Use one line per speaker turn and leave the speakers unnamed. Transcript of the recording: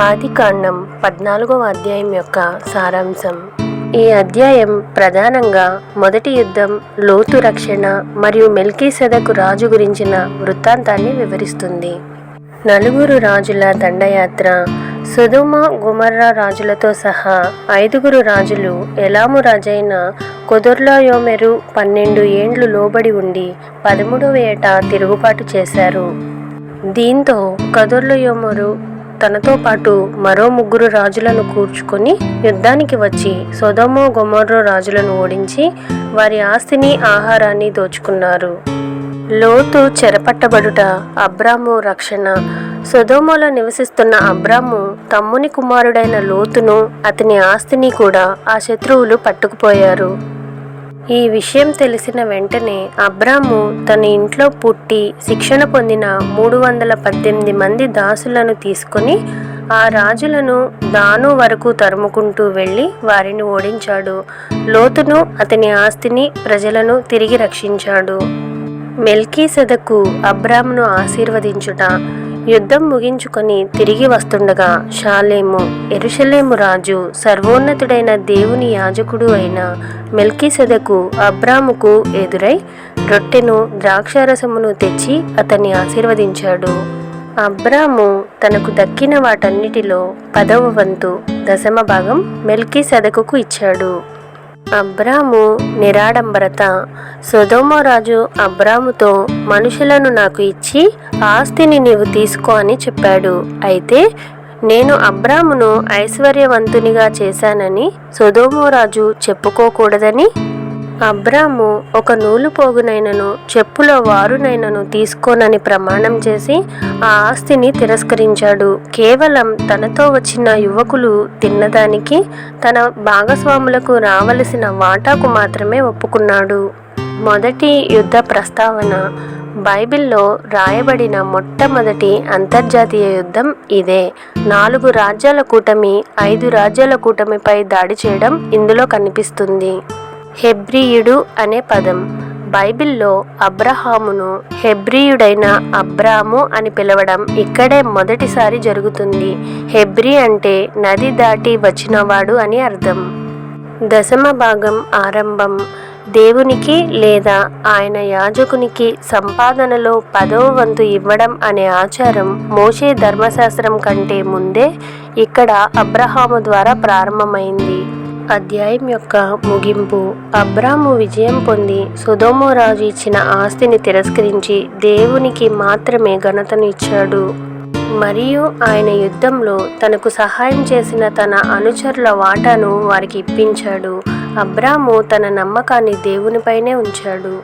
ఆదికాండం 14వ అధ్యాయం యొక్క సారాంశం. ఈ అధ్యాయం ప్రధానంగా మొదటి యుద్ధం, లోతు రక్షణ మరియు మెల్కీసెదెకు రాజు గురించిన వృత్తాంతాన్ని వివరిస్తుంది. 4 రాజుల దండయాత్ర. సొదొమ గొమొర్రా రాజులతో సహా 5 రాజులు ఎలాము రాజైన కెదొర్లాయోమెరు 12 ఏండ్లు లోబడి ఉండి 13వ ఏట తిరుగుబాటు చేశారు. దీంతో కెదొర్లాయోమెరు తనతో పాటు మరో 3 రాజులను కూర్చుకొని యుద్ధానికి వచ్చి సొదొమ గొమొర్రా రాజులను ఓడించి వారి ఆస్తిని, ఆహారాన్ని దోచుకున్నారు. లోతు చెరపట్టబడుట, అబ్రాము రక్షణ. సొదొమలో నివసిస్తున్న అబ్రాము తమ్ముని కుమారుడైన లోతును, అతని ఆస్తిని కూడా ఆ శత్రువులు పట్టుకుపోయారు. ఈ విషయం తెలిసిన వెంటనే అబ్రాము తన ఇంట్లో పుట్టి శిక్షణ పొందిన 318 మంది దాసులను తీసుకొని ఆ రాజులను దాను వరకు తరుముకుంటూ వెళ్ళి వారిని ఓడించాడు. లోతును, అతని ఆస్తిని, ప్రజలను తిరిగి రక్షించాడు. మెల్కీసెదెకు అబ్రామును ఆశీర్వదించుట. యుద్ధం ముగించుకొని తిరిగి వస్తుండగా షాలేము, యెరూషలేము రాజు, సర్వోన్నతుడైన దేవుని యాజకుడు అయిన మెల్కీసెదెకు అబ్రాముకు ఎదురై రొట్టెను, ద్రాక్షారసమును తెచ్చి అతన్ని ఆశీర్వదించాడు. అబ్రాము తనకు దక్కిన వాటన్నిటిలో 10వ వంతు, దశమ భాగం మెల్కీసెదెకుకు ఇచ్చాడు. అబ్రాము నిరాడంబరత. సొదొమ రాజు అబ్రాముతో, మనుషులను నాకు ఇచ్చి ఆస్తిని నీవు తీసుకో అని చెప్పాడు. అయితే నేను అబ్రామును ఐశ్వర్యవంతునిగా చేశానని సొదొమ రాజు చెప్పుకోకూడదని అబ్రాము ఒక నూలు పోగునైనను చెప్పుల వారునైనను తీసుకోనని ప్రమాణం చేసి ఆ ఆస్తిని తిరస్కరించాడు. కేవలం తనతో వచ్చిన యువకులు తిన్నదానికి, తన భాగస్వాములకు రావలసిన వాటాకు మాత్రమే ఒప్పుకున్నాడు. మొదటి యుద్ధ ప్రస్తావన. బైబిల్లో రాయబడిన మొట్టమొదటి అంతర్జాతీయ యుద్ధం ఇదే. 4 రాజ్యాల కూటమి 5 రాజ్యాల కూటమిపై దాడి చేయడం ఇందులో కనిపిస్తుంది. హెబ్రీయుడు అనే పదం. బైబిల్లో అబ్రహామును హెబ్రీయుడైన అబ్రాము అని పిలవడం ఇక్కడే మొదటిసారి జరుగుతుంది. హెబ్రీ అంటే నది దాటి వచ్చినవాడు అని అర్థం. దశమ భాగం ఆరంభం. దేవునికి లేదా ఆయన యాజకునికి సంపాదనలో 10వ వంతు ఇవ్వడం అనే ఆచారం మోషే ధర్మశాస్త్రం కంటే ముందే ఇక్కడ అబ్రహాము ద్వారా ప్రారంభమైంది. అధ్యాయం యొక్క ముగింపు. అబ్రాము విజయం పొంది సొదొమ రాజు ఇచ్చిన ఆస్తిని తిరస్కరించి దేవునికి మాత్రమే ఘనతను ఇచ్చాడు. మరియు ఆయన యుద్ధంలో తనకు సహాయం చేసిన తన అనుచరుల వాటాను వారికి ఇప్పించాడు. అబ్రాము తన నమ్మకాన్ని దేవునిపైనే ఉంచాడు.